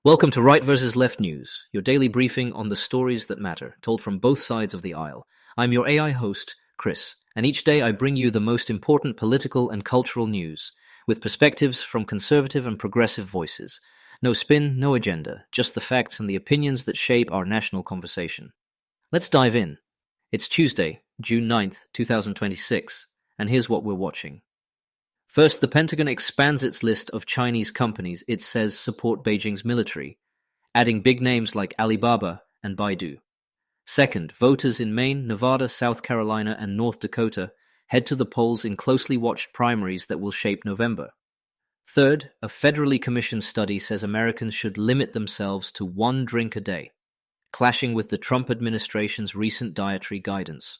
Welcome to Right versus Left News, your daily briefing on the stories that matter, told from both sides of the aisle. I'm your AI host, Chris, and each day I bring you the most important political and cultural news, with perspectives from conservative and progressive voices. No spin, no agenda, just the facts and the opinions that shape our national conversation. Let's dive in. It's Tuesday, June 9th, 2026, and here's what we're watching. First, the Pentagon expands its list of Chinese companies it says support Beijing's military, adding big names like Alibaba and Baidu. Second, voters in Maine, Nevada, South Carolina, and North Dakota head to the polls in closely watched primaries that will shape November. Third, a federally commissioned study says Americans should limit themselves to one drink a day, clashing with the Trump administration's recent dietary guidance.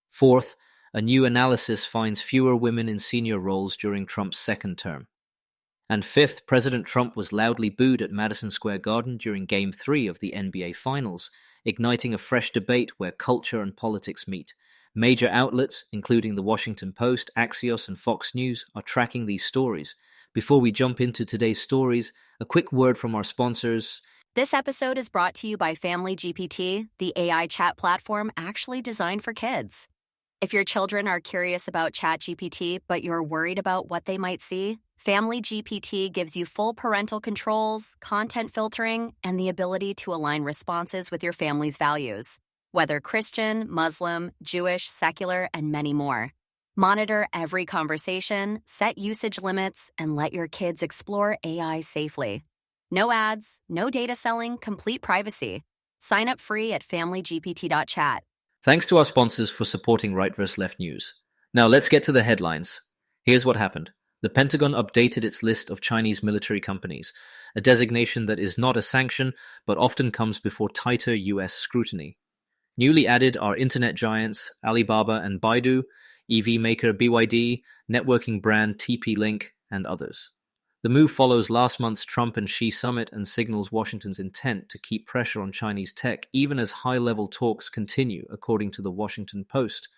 Fourth, a new analysis finds fewer women in senior roles during Trump's second term. And fifth, President Trump was loudly booed at Madison Square Garden during Game 3 of the NBA Finals, igniting a fresh debate where culture and politics meet. Major outlets, including the Washington Post, Axios, and Fox News, are tracking these stories. Before we jump into today's stories, a quick word from our sponsors. This episode is brought to you by Family GPT, the AI chat platform actually designed for kids. If your children are curious about ChatGPT, but you're worried about what they might see, Family GPT gives you full parental controls, content filtering, and the ability to align responses with your family's values, whether Christian, Muslim, Jewish, secular, and many more. Monitor every conversation, set usage limits, and let your kids explore AI safely. No ads, no data selling, complete privacy. Sign up free at familygpt.chat. Thanks to our sponsors for supporting Right vs. Left News. Now let's get to the headlines. Here's what happened. The Pentagon updated its list of Chinese military companies, a designation that is not a sanction but often comes before tighter US scrutiny. Newly added are internet giants Alibaba and Baidu, EV maker BYD, networking brand TP-Link, and others. The move follows last month's Trump and Xi summit and signals Washington's intent to keep pressure on Chinese tech even as high-level talks continue, according to the Washington Post.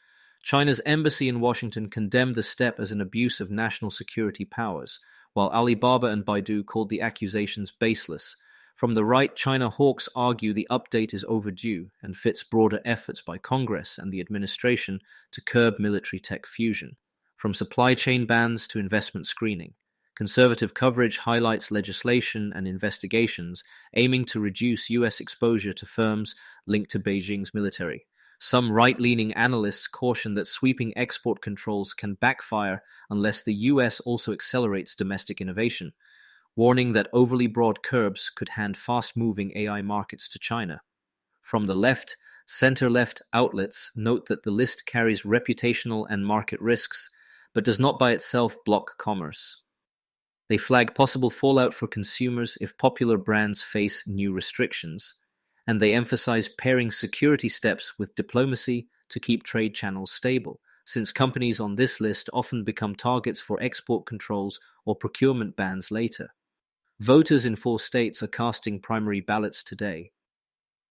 China's embassy in Washington condemned the step as an abuse of national security powers, while Alibaba and Baidu called the accusations baseless. From the right, China hawks argue the update is overdue and fits broader efforts by Congress and the administration to curb military tech fusion, from supply chain bans to investment screening. Conservative coverage highlights legislation and investigations aiming to reduce U.S. exposure to firms linked to Beijing's military. Some right-leaning analysts caution that sweeping export controls can backfire unless the U.S. also accelerates domestic innovation, warning that overly broad curbs could hand fast-moving AI markets to China. From the left, center-left outlets note that the list carries reputational and market risks, but does not by itself block commerce. They flag possible fallout for consumers if popular brands face new restrictions, and they emphasize pairing security steps with diplomacy to keep trade channels stable, since companies on this list often become targets for export controls or procurement bans later. Voters in 4 states are casting primary ballots today.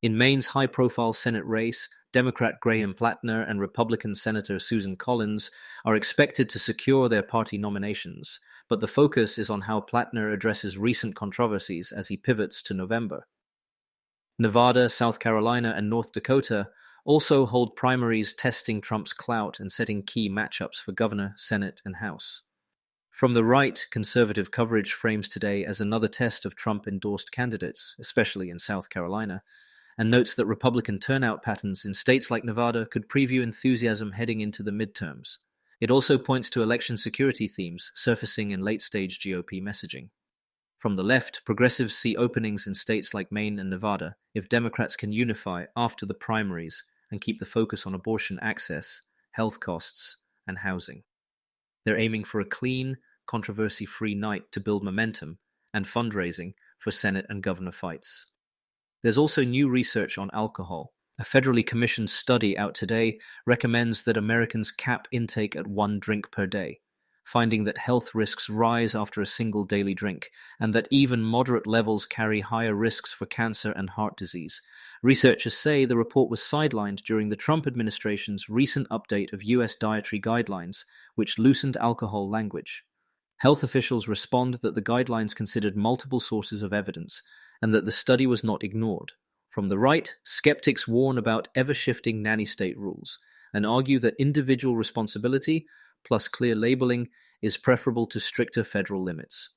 In Maine's high-profile Senate race, Democrat Graham Plattner and Republican Senator Susan Collins are expected to secure their party nominations, but the focus is on how Plattner addresses recent controversies as he pivots to November. Nevada, South Carolina, and North Dakota also hold primaries testing Trump's clout and setting key matchups for governor, Senate, and House. From the right, conservative coverage frames today as another test of Trump-endorsed candidates, especially in South Carolina, and notes that Republican turnout patterns in states like Nevada could preview enthusiasm heading into the midterms. It also points to election security themes surfacing in late-stage GOP messaging. From the left, progressives see openings in states like Maine and Nevada if Democrats can unify after the primaries and keep the focus on abortion access, health costs, and housing. They're aiming for a clean, controversy-free night to build momentum and fundraising for Senate and governor fights. There's also new research on alcohol. A federally commissioned study out today recommends that Americans cap intake at 1 drink per day, finding that health risks rise after a single daily drink, and that even moderate levels carry higher risks for cancer and heart disease. Researchers say the report was sidelined during the Trump administration's recent update of U.S. dietary guidelines, which loosened alcohol language. Health officials respond that the guidelines considered multiple sources of evidence and that the study was not ignored. From the right, skeptics warn about ever-shifting nanny-state rules and argue that individual responsibility plus clear labeling is preferable to stricter federal limits.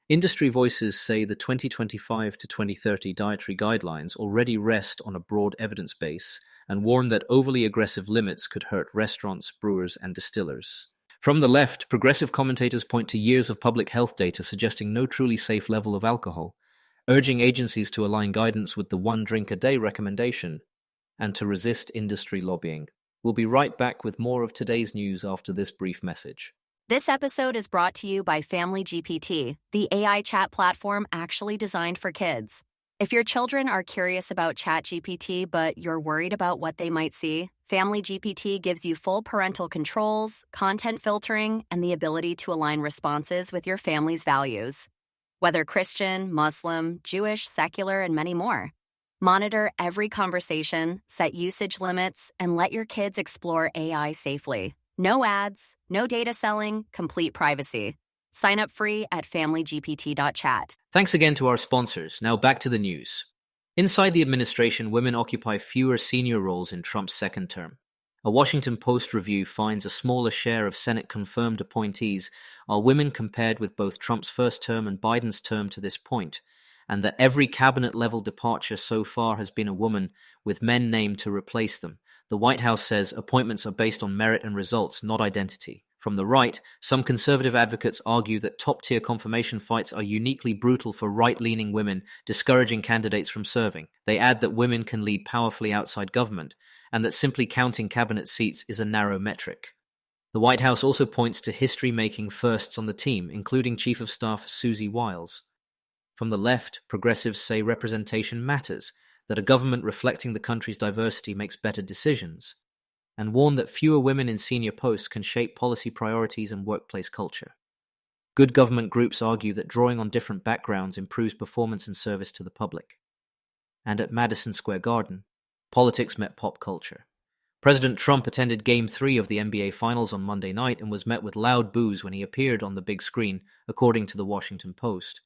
Industry voices say the 2025 to 2030 dietary guidelines already rest on a broad evidence base and warn that overly aggressive limits could hurt restaurants, brewers, and distillers. From the left, progressive commentators point to years of public health data suggesting no truly safe level of alcohol, urging agencies to align guidance with the one drink a day recommendation and to resist industry lobbying. We'll be right back with more of today's news after this brief message. This episode is brought to you by Family GPT, the AI chat platform actually designed for kids. If your children are curious about ChatGPT but you're worried about what they might see, Family GPT gives you full parental controls, content filtering, and the ability to align responses with your family's values. Whether Christian, Muslim, Jewish, secular, and many more. Monitor every conversation, set usage limits, and let your kids explore AI safely. No ads, no data selling, complete privacy. Sign up free at familygpt.chat. Thanks again to our sponsors. Now back to the news. Inside the administration, women occupy fewer senior roles in Trump's second term. A Washington Post review finds a smaller share of Senate-confirmed appointees are women compared with both Trump's first term and Biden's term to this point, and that every cabinet-level departure so far has been a woman, with men named to replace them. The White House says appointments are based on merit and results, not identity. From the right, some conservative advocates argue that top-tier confirmation fights are uniquely brutal for right-leaning women, discouraging candidates from serving. They add that women can lead powerfully outside government, and that simply counting cabinet seats is a narrow metric. The White House also points to history-making firsts on the team, including Chief of Staff Susie Wiles. From the left, progressives say representation matters, that a government reflecting the country's diversity makes better decisions, and warn that fewer women in senior posts can shape policy priorities and workplace culture. Good government groups argue that drawing on different backgrounds improves performance and service to the public. And at Madison Square Garden, politics met pop culture. President Trump attended Game 3 of the NBA Finals on Monday night and was met with loud boos when he appeared on the big screen, according to the Washington Post.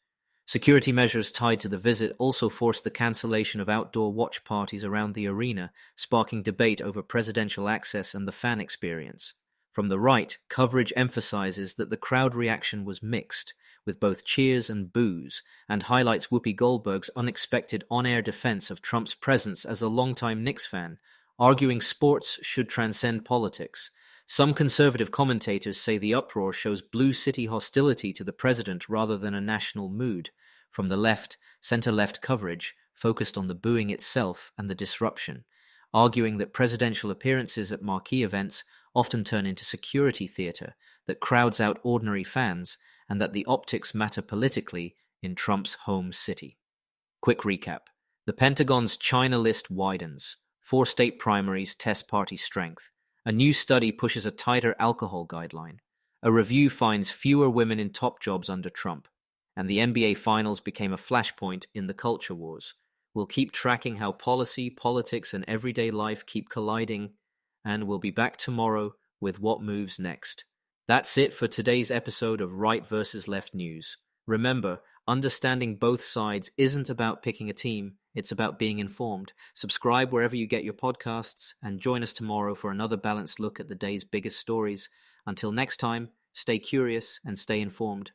Security measures tied to the visit also forced the cancellation of outdoor watch parties around the arena, sparking debate over presidential access and the fan experience. From the right, coverage emphasizes that the crowd reaction was mixed, with both cheers and boos, and highlights Whoopi Goldberg's unexpected on-air defense of Trump's presence as a longtime Knicks fan, arguing sports should transcend politics. Some conservative commentators say the uproar shows blue city hostility to the president rather than a national mood. From the left, center-left coverage focused on the booing itself and the disruption, arguing that presidential appearances at marquee events often turn into security theater that crowds out ordinary fans and that the optics matter politically in Trump's home city. Quick recap. The Pentagon's China list widens. 4 state primaries test party strength. A new study pushes a tighter alcohol guideline. A review finds fewer women in top jobs under Trump. And the NBA Finals became a flashpoint in the culture wars. We'll keep tracking how policy, politics, and everyday life keep colliding, and we'll be back tomorrow with what moves next. That's it for today's episode of Right versus Left News. Remember, understanding both sides isn't about picking a team, it's about being informed. Subscribe wherever you get your podcasts, and join us tomorrow for another balanced look at the day's biggest stories. Until next time, stay curious and stay informed.